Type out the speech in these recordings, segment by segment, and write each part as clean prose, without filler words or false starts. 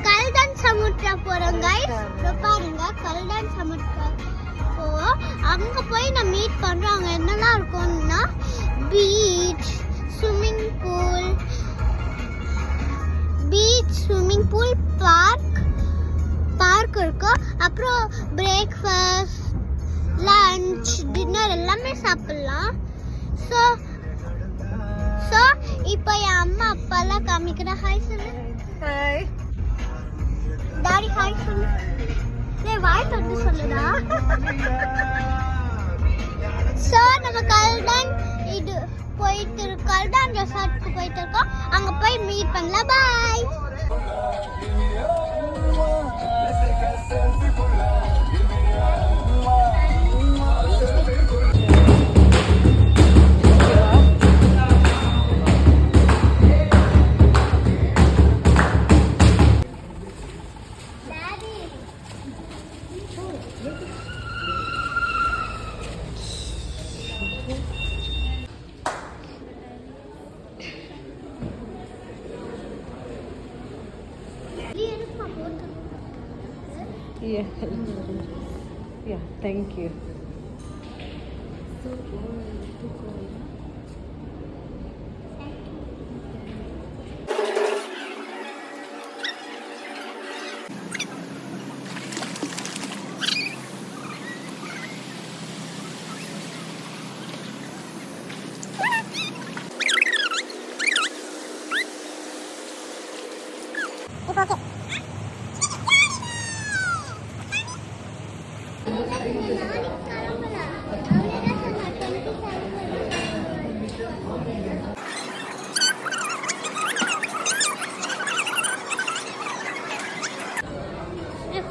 கல்தான் சமுத்திரா போறோம் गाइस. பாருங்க கல்தான் சமுத்திரா போவோம். அங்க போய் நான் மீட் பண்றோம். அங்க என்னலாம் இருக்கும்னா பீச், ஸ்விமிங் பூல், பார்க் இருக்கும். அப்புறம் பிரேக்ஃபாஸ்ட், லஞ்ச், டின்னர் எல்லாமே சாப்பிடலாம். ஸோ இப்போ என் அம்மா அப்பாலாம் காமிக்கிறேன். ஹாய் சொல்லு. Hi daddy. ஹாய் சொல்லு. வாய் தொட்டு சொல்லுடா. ஸோ நம்ம கல்தான் இது கல்தான் ரெசார்ட்க்கு போயிட்டு இருக்கோம். அங்க போய் மீட் பண்ணலாம். பாய். Yeah, thank you.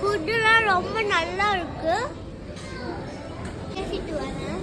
ஃபுட்டுலாம் ரொம்ப நல்லா இருக்கு. பேசிட்டு வரேன்.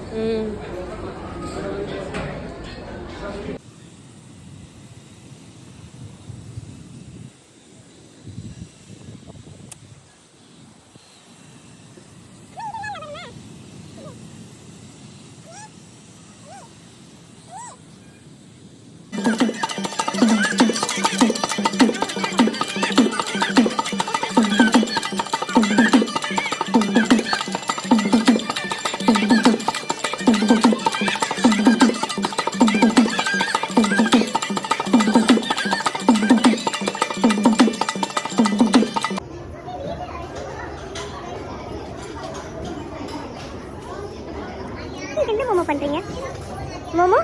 என்ன மாமா பண்றீங்க? மாமா